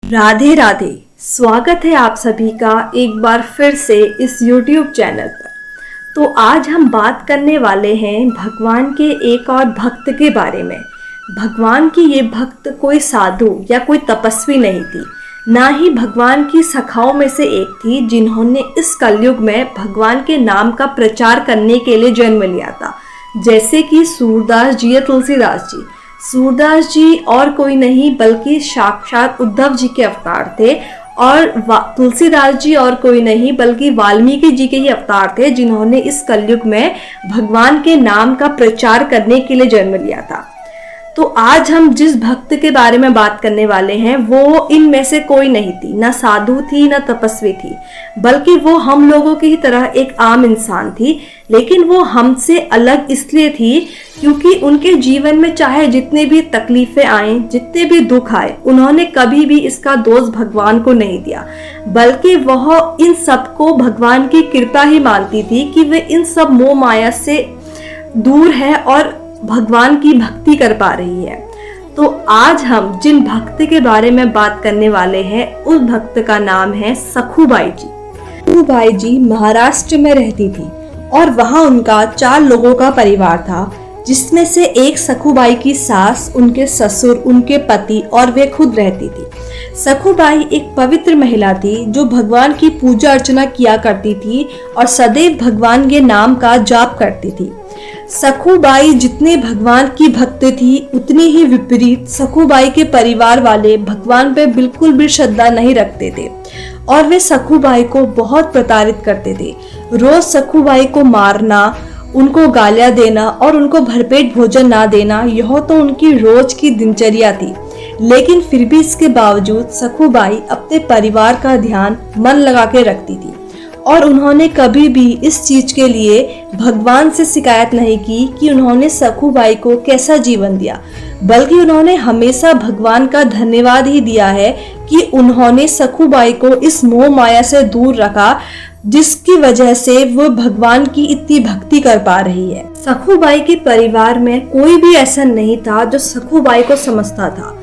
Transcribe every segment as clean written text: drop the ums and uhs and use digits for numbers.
राधे राधे। स्वागत है आप सभी का एक बार फिर से इस YouTube चैनल पर। तो आज हम बात करने वाले हैं भगवान के एक और भक्त के बारे में। भगवान की ये भक्त कोई साधु या कोई तपस्वी नहीं थी, ना ही भगवान की सखाओं में से एक थी जिन्होंने इस कलयुग में भगवान के नाम का प्रचार करने के लिए जन्म लिया था, जैसे कि सूरदास जी या तुलसीदास जी। सूरदास जी और कोई नहीं बल्कि साक्षात उद्धव जी के अवतार थे, और तुलसीदास जी और कोई नहीं बल्कि वाल्मीकि जी के ही अवतार थे जिन्होंने इस कलयुग में भगवान के नाम का प्रचार करने के लिए जन्म लिया था। तो आज हम जिस भक्त के बारे में बात करने वाले हैं वो इनमें से कोई नहीं थी, ना साधु थी ना तपस्वी थी, बल्कि वो हम लोगों की ही तरह एक आम इंसान थी। लेकिन वो हमसे अलग इसलिए थी क्योंकि उनके जीवन में चाहे जितने भी तकलीफें आए, जितने भी दुख आए, उन्होंने कभी भी इसका दोष भगवान को नहीं दिया, बल्कि वह इन सबको भगवान की कृपा ही मानती थी कि वे इन सब मोह माया से दूर है और भगवान की भक्ति कर पा रही है। तो आज हम जिन भक्त के बारे में बात करने वाले हैं उस भक्त का नाम है सखूबाई जी। सखूबाई जी महाराष्ट्र में रहती थी और वहां उनका 4 लोगों का परिवार था, जिसमें से एक सखूबाई की सास, उनके ससुर, उनके पति और वे खुद रहती थी। सखूबाई एक पवित्र महिला थी जो भगवान की पूजा अर्चना किया करती थी और सदैव भगवान के नाम का जाप करती थी। सखूबाई जितने भगवान की भक्त थी उतनी ही विपरीत सखूबाई के परिवार वाले भगवान पे बिल्कुल भी श्रद्धा नहीं रखते थे और वे सखूबाई को बहुत प्रताड़ित करते थे। रोज सखूबाई को मारना, उनको गालियां देना और उनको भरपेट भोजन ना देना, यह तो उनकी रोज की दिनचर्या थी। लेकिन फिर भी इसके बावजूद सखूबाई अपने परिवार का ध्यान मन लगा के रखती थी और उन्होंने कभी भी इस चीज के लिए भगवान से शिकायत नहीं की कि उन्होंने सखूबाई को कैसा जीवन दिया, बल्कि उन्होंने हमेशा भगवान का धन्यवाद ही दिया है कि उन्होंने सखूबाई को इस मोह माया से दूर रखा, जिसकी वजह से वो भगवान की इतनी भक्ति कर पा रही है। सखूबाई के परिवार में कोई भी ऐसा नहीं था जो सखूबाई को समझता था।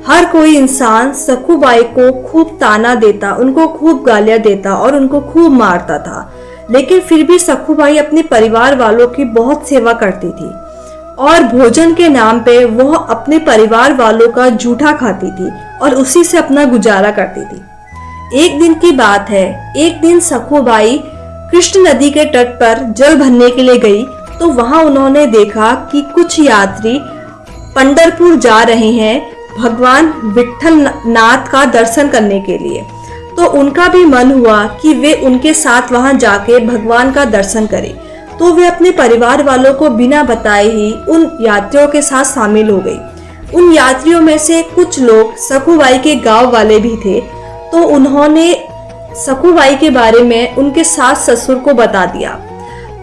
हर कोई इंसान सखूबाई को खूब ताना देता, उनको खूब गालियां देता और उनको खूब मारता था। लेकिन फिर भी सखूबाई अपने परिवार वालों की बहुत सेवा करती थी और भोजन के नाम पे वह अपने परिवार वालों का जूठा खाती थी और उसी से अपना गुजारा करती थी। एक दिन की बात है, एक दिन सखूबाई कृष्ण नदी के तट पर जल भरने के लिए गई तो वहां उन्होंने देखा कि कुछ यात्री पंढरपुर जा रहे हैं भगवान विठल नाथ का दर्शन करने के लिए। तो उनका भी मन हुआ कि वे उनके साथ वहां जाके भगवान का दर्शन करें। तो वे अपने परिवार वालों को बिना बताए ही उन यात्रियों के साथ शामिल हो गई। उन यात्रियों में से कुछ लोग सखूबाई के गांव वाले भी थे, तो उन्होंने सखूबाई के बारे में उनके सास ससुर को बता दिया।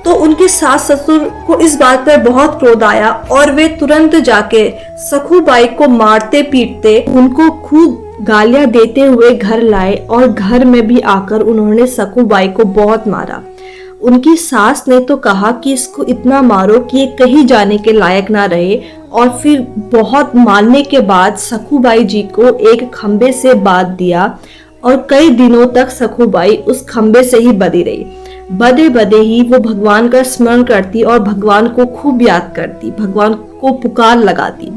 तो उनके सास ससुर को इस बात पर बहुत क्रोध आया और वे तुरंत जाके सखूबाई को मारते पीटते, उनको खूब गालियां देते हुए घर लाए और घर में भी आकर उन्होंने सखूबाई को बहुत मारा। उनकी सास ने तो कहा कि इसको इतना मारो कि ये कहीं जाने के लायक ना रहे, और फिर बहुत मारने के बाद सखूबाई जी को एक खंबे से बांध दिया और कई दिनों तक सखूबाई उस खंबे से ही बंधी रही। बदे बदे ही वो भगवान का स्मरण करती और भगवान को खूब याद करती, भगवान को पुकार लगाती।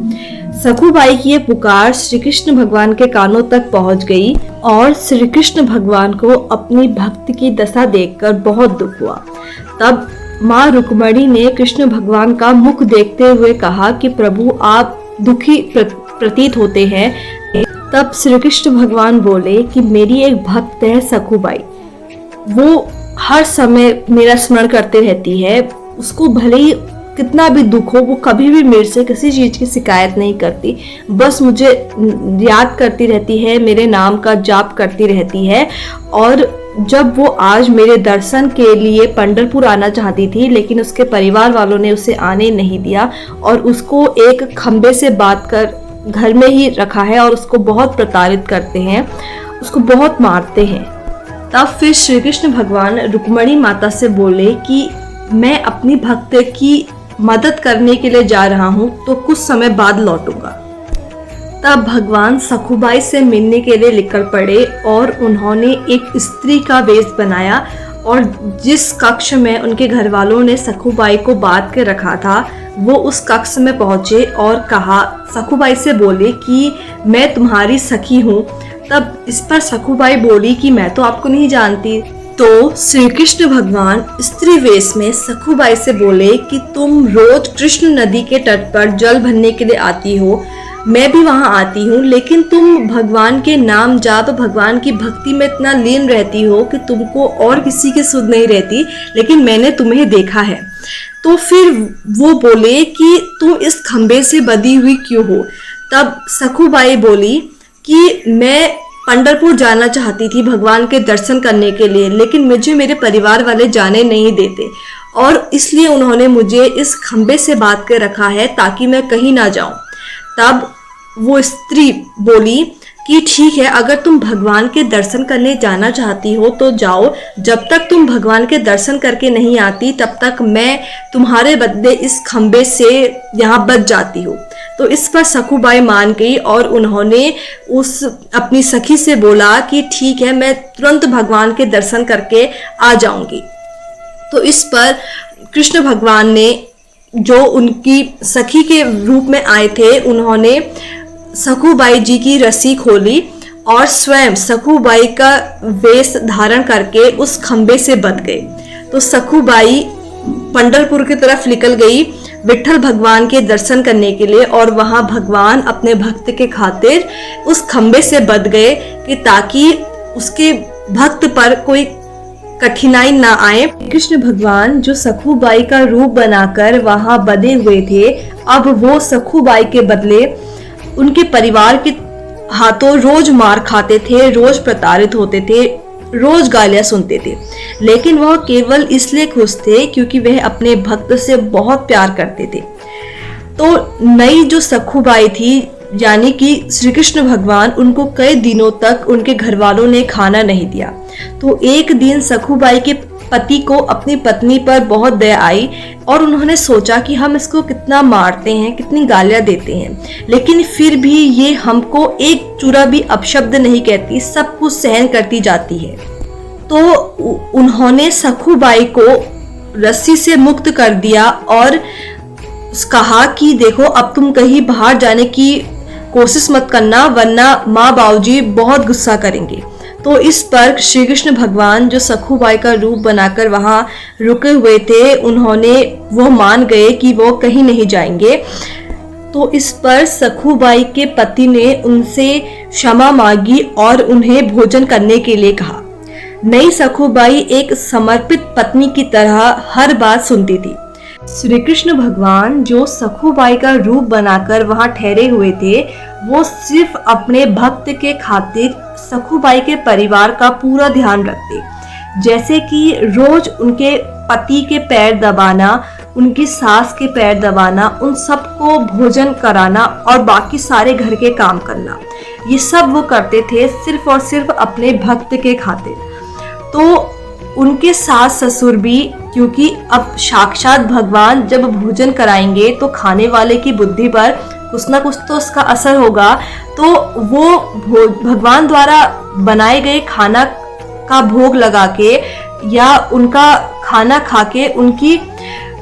सखूबाई की ये पुकार श्री कृष्ण भगवान के कानों तक पहुंच गई और श्री कृष्ण भगवान को अपनी भक्त की दशा देखकर बहुत दुख हुआ। तब माँ रुक्मणी ने कृष्ण भगवान का मुख देखते हुए कहा कि प्रभु आप दुखी प्रतीत होते हैं। तब श्री कृष्ण भगवान बोले कि मेरी एक भक्त है सखूबाई, वो हर समय मेरा स्मरण करते रहती है, उसको भले ही कितना भी दुख हो वो कभी भी मेरे से किसी चीज की शिकायत नहीं करती, बस मुझे याद करती रहती है, मेरे नाम का जाप करती रहती है। और जब वो आज मेरे दर्शन के लिए पंढरपुर आना चाहती थी, लेकिन उसके परिवार वालों ने उसे आने नहीं दिया और उसको एक खंबे से बांध कर घर में ही रखा है और उसको बहुत प्रताड़ित करते हैं, उसको बहुत मारते हैं। तब फिर श्री कृष्ण भगवान रुक्मणी माता से बोले कि मैं अपनी भक्त की मदद करने के लिए जा रहा हूँ, तो कुछ समय बाद लौटूंगा। तब भगवान सखुबाई से मिलने के लिए निकल पड़े और उन्होंने एक स्त्री का वेश बनाया और जिस कक्ष में उनके घर वालों ने सखुबाई को बांध के रखा था वो उस कक्ष में पहुंचे और कहा, सखुबाई से बोले कि मैं तुम्हारी सखी हूँ। तब इस पर सखुबाई बोली कि मैं तो आपको नहीं जानती। तो श्री कृष्ण भगवान स्त्री वेश में सखुबाई से बोले कि तुम रोज कृष्ण नदी के तट पर जल भरने के लिए आती हो, मैं भी वहां आती हूँ, लेकिन तुम भगवान के नाम जाप भगवान की भक्ति में इतना लीन रहती हो कि तुमको और किसी की सुध नहीं रहती, लेकिन मैंने तुम्हें देखा है। तो फिर वो बोले कि तुम इस खंबे से बंधी हुई क्यों हो। तब सखुबाई बोली कि मैं पंढरपुर जाना चाहती थी भगवान के दर्शन करने के लिए, लेकिन मुझे मेरे परिवार वाले जाने नहीं देते और इसलिए उन्होंने मुझे इस खंबे से बांध के रखा है ताकि मैं कहीं ना जाऊं। तब वो स्त्री बोली कि ठीक है, अगर तुम भगवान के दर्शन करने जाना चाहती हो तो जाओ, जब तक तुम भगवान के दर्शन करके नहीं आती तब तक मैं तुम्हारे बदले इस खंबे से यहाँ बच जाती हूँ। तो इस पर सखुबाई मान गई और उन्होंने उस अपनी सखी से बोला कि ठीक है, मैं तुरंत भगवान के दर्शन करके आ जाऊंगी। तो इस पर कृष्ण भगवान ने, जो उनकी सखी के रूप में आए थे, उन्होंने सखुबाई जी की रस्सी खोली और स्वयं सखुबाई का वेश धारण करके उस खंबे से बंध गए। तो सखुबाई पंढरपुर की तरफ निकल गई विट्ठल भगवान के दर्शन करने के लिए और वहां भगवान अपने भक्त के खातिर उस खंबे से बंध गए कि ताकि उसके भक्त पर कोई कठिनाई ना आए। कृष्ण भगवान जो सखुबाई का रूप बनाकर वहां बंधे हुए थे, अब वो सखुबाई के बदले उनके परिवार के हाथों रोज मार खाते थे, रोज प्रताड़ित होते थे, रोज गालियां सुनते थे, लेकिन वह केवल इसलिए खुश थे क्योंकि वह अपने भक्त से बहुत प्यार करते थे। तो नई जो सखुबाई थी यानी कि श्री कृष्ण भगवान, उनको कई दिनों तक उनके घर वालों ने खाना नहीं दिया। तो एक दिन सखुबाई के पति को अपनी पत्नी पर बहुत दया आई और उन्होंने सोचा कि हम इसको कितना मारते हैं, कितनी गालियां देते हैं, लेकिन फिर भी ये हमको एक चूरा भी अपशब्द नहीं कहती, सब कुछ सहन करती जाती है। तो उन्होंने सखुबाई को रस्सी से मुक्त कर दिया और कहा कि देखो, अब तुम कहीं बाहर जाने की कोशिश मत करना, वरना माँ बाबूजी बहुत गुस्सा करेंगे। तो इस पर श्री कृष्ण भगवान जो सखुबाई का रूप बनाकर वहां रुके हुए थे, उन्होंने वो मान गए कि वो कहीं नहीं जाएंगे। तो इस पर सखुबाई के पति ने उनसे क्षमा मांगी और उन्हें भोजन करने के लिए कहा। नई सखुबाई एक समर्पित पत्नी की तरह हर बात सुनती थी। श्री कृष्ण भगवान जो सखुबाई का रूप बनाकर वहां ठहरे हुए थे, वो सिर्फ अपने भक्त के खातिर सखुबाई के परिवार का पूरा ध्यान रखते, जैसे कि रोज उनके पति के पैर दबाना, उनकी सास के पैर दबाना, उन सबको भोजन कराना और बाकी सारे घर के काम करना। ये सब वो करते थे सिर्फ और सिर्फ अपने भक्त के खातिर। तो उनके सास ससुर भी, क्योंकि अब साक्षात भगवान जब भोजन कराएंगे तो खाने वाले की बुद्धि पर कुछ ना कुछ तो उसका असर होगा, तो वो भगवान द्वारा बनाए गए खाना का भोग लगा के या उनका खाना खा के उनकी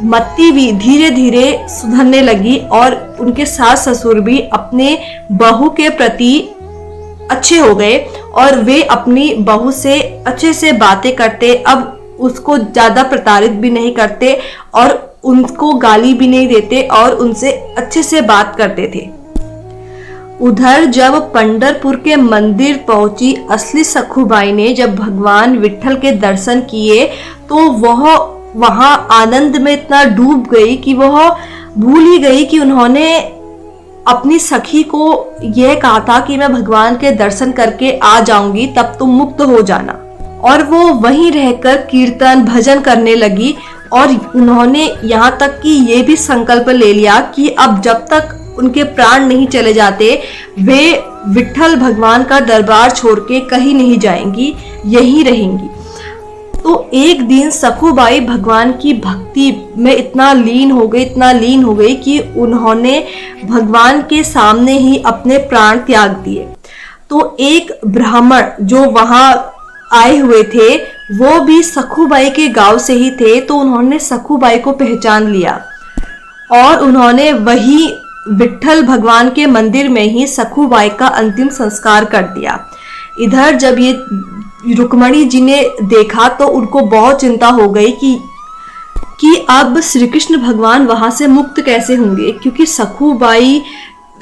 मत्ती भी धीरे धीरे सुधरने लगी और उनके सास ससुर भी अपने बहू के प्रति अच्छे हो गए और वे अपनी बहू से अच्छे से बातें करते, अब उसको ज्यादा प्रताड़ित भी नहीं करते और उनको गाली भी नहीं देते और उनसे अच्छे से बात करते थे। उधर जब पंढरपुर के मंदिर पहुंची असली सखुबाई ने जब भगवान विट्ठल के दर्शन किए तो वह वहां आनंद में इतना डूब गई कि वह भूल ही गई कि उन्होंने अपनी सखी को यह कहा था कि मैं भगवान के दर्शन करके आ जाऊंगी, तब तुम मुक्त हो जाना। और वो वहीं रहकर कीर्तन भजन करने लगी और उन्होंने यहाँ तक कि ये भी संकल्प ले लिया कि अब जब तक उनके प्राण नहीं चले जाते वे विट्ठल भगवान का दरबार छोड़ के कहीं नहीं जाएंगी, यहीं रहेंगी। तो एक दिन सखुबाई भगवान की भक्ति में इतना लीन हो गई कि उन्होंने भगवान के सामने ही अपने प्राण त्याग दिए। तो एक ब्राह्मण जो वहां आए हुए थे वो भी सखुबाई के गांव से ही थे, तो उन्होंने सखुबाई को पहचान लिया और उन्होंने वही विट्ठल भगवान के मंदिर में ही सखुबाई का अंतिम संस्कार कर दिया। इधर जब ये रुक्मणी जी ने देखा तो उनको बहुत चिंता हो गई कि अब श्री कृष्ण भगवान वहां से मुक्त कैसे होंगे, क्योंकि सखुबाई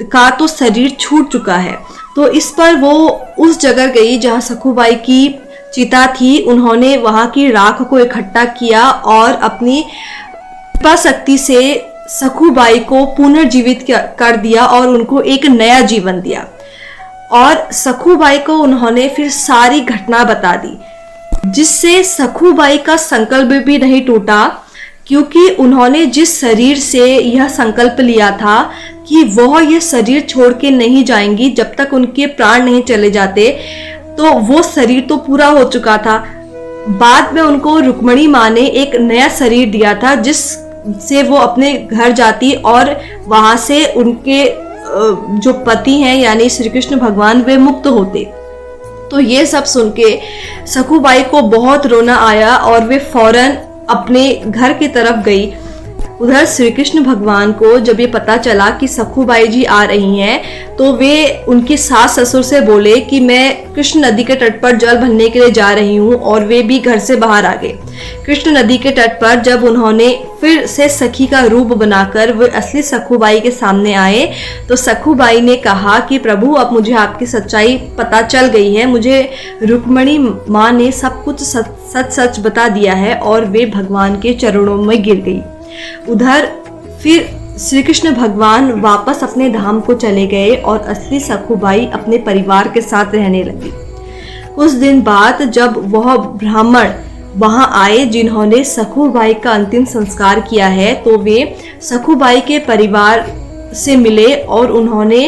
का तो शरीर छूट चुका है। तो इस पर वो उस जगह गई जहां सखुबाई की चिता थी। उन्होंने वहां की राख को इकट्ठा किया और अपनी कृपा शक्ति से सखुबाई को पुनर्जीवित कर दिया और उनको एक नया जीवन दिया। और सखुबाई को उन्होंने फिर सारी घटना बता दी, जिससे सखुबाई का संकल्प भी नहीं टूटा, क्योंकि उन्होंने जिस शरीर से यह संकल्प लिया था कि वह यह शरीर छोड़ के नहीं जाएंगी जब तक उनके प्राण नहीं चले जाते, तो वो शरीर तो पूरा हो चुका था। बाद में उनको रुक्मणी माँ ने एक नया शरीर दिया था जिससे वो अपने घर जाती और वहां से उनके जो पति हैं यानी श्री कृष्ण भगवान वे मुक्त होते। तो ये सब सुन के सखुबाई को बहुत रोना आया और वे फौरन अपने घर की तरफ गई। उधर श्री कृष्ण भगवान को जब ये पता चला कि सखुबाई जी आ रही हैं, तो वे उनके सास ससुर से बोले कि मैं कृष्ण नदी के तट पर जल भरने के लिए जा रही हूँ, और वे भी घर से बाहर आ गए। कृष्ण नदी के तट पर जब उन्होंने फिर से सखी का रूप बनाकर वे असली सखुबाई के सामने आए, तो सखुबाई ने कहा कि प्रभु अब मुझे आपकी सच्चाई पता चल गई है, मुझे रुक्मणी माँ ने सब कुछ सच बता दिया है, और वे भगवान के चरणों में गिर गई। उधर फिर श्री कृष्ण भगवान वापस अपने धाम को चले गए और असली सखुबाई अपने परिवार के साथ रहने लगी। कुछ दिन बाद जब वह ब्राह्मण वहां आए जिन्होंने सखुबाई का अंतिम संस्कार किया है, तो वे सखुबाई के परिवार से मिले और उन्होंने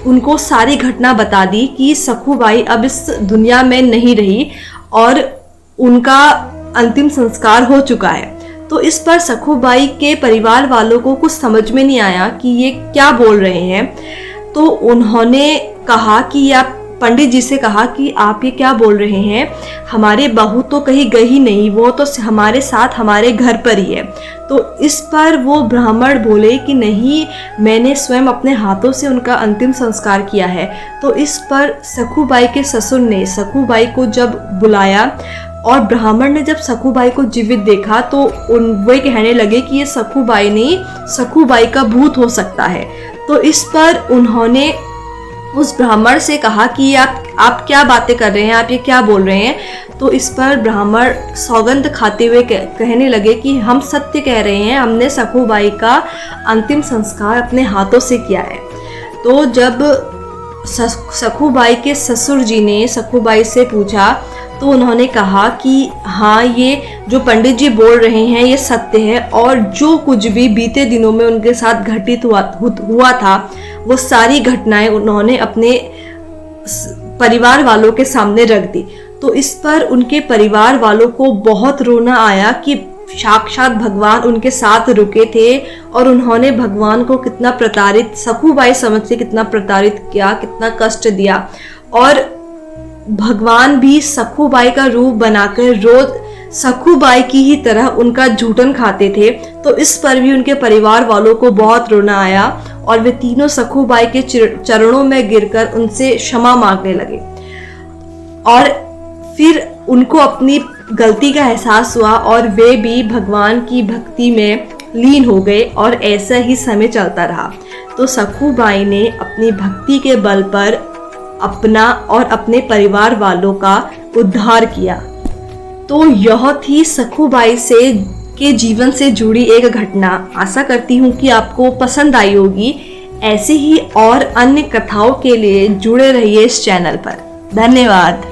उनको सारी घटना बता दी कि सखुबाई अब इस दुनिया में नहीं रही और उनका अंतिम संस्कार हो चुका है। तो इस पर सखुबाई के परिवार वालों को कुछ समझ में नहीं आया कि ये क्या बोल रहे हैं। तो उन्होंने कहा कि आप पंडित जी से कहा कि आप ये क्या बोल रहे हैं, हमारे बहू तो कहीं गई नहीं, वो तो हमारे साथ हमारे घर पर ही है। तो इस पर वो ब्राह्मण बोले कि नहीं, मैंने स्वयं अपने हाथों से उनका अंतिम संस्कार किया है। तो इस पर सखुबाई के ससुर ने सखुबाई को जब बुलाया और ब्राह्मण ने जब सखुबाई को जीवित देखा, तो वे कहने लगे कि ये सखुबाई नहीं, सखुबाई का भूत हो सकता है। तो इस पर उन्होंने उस ब्राह्मण से कहा कि आप क्या बातें कर रहे हैं, आप ये क्या बोल रहे हैं। तो इस पर ब्राह्मण सौगंध खाते हुए कहने लगे कि हम सत्य कह रहे हैं, हमने सखुबाई का अंतिम संस्कार अपने हाथों से किया है। तो जब सखुबाई के ससुर जी ने सखुबाई से पूछा, तो उन्होंने कहा कि हाँ, ये जो पंडित जी बोल रहे हैं ये सत्य है, और जो कुछ भी बीते दिनों में उनके साथ घटित हुआ था वो सारी घटनाएं उन्होंने अपने परिवार वालों के सामने रख दी। तो इस पर उनके परिवार वालों को बहुत रोना आया कि साक्षात भगवान उनके साथ रुके थे और उन्होंने भगवान को कितना प्रताड़ित, सखुबाई समझ से कितना प्रताड़ित किया, कितना कष्ट दिया। और भगवान भी सखुबाई का रूप बनाकर रोज सखुबाई की ही तरह उनका झूठन खाते थे। तो इस पर भी उनके परिवार वालों को बहुत रोना आया और वे तीनों सखुबाई के चरणों में गिरकर उनसे क्षमा मांगने लगे। और फिर उनको अपनी गलती का एहसास हुआ और वे भी भगवान की भक्ति में लीन हो गए, और ऐसा ही समय चलता रहा। तो सखुबाई ने अपनी भक्ति के बल पर अपना और अपने परिवार वालों का उद्धार किया। तो यह थी सखुबाई के जीवन से जुड़ी एक घटना। आशा करती हूँ कि आपको पसंद आई होगी। ऐसे ही और अन्य कथाओं के लिए जुड़े रहिए इस चैनल पर। धन्यवाद।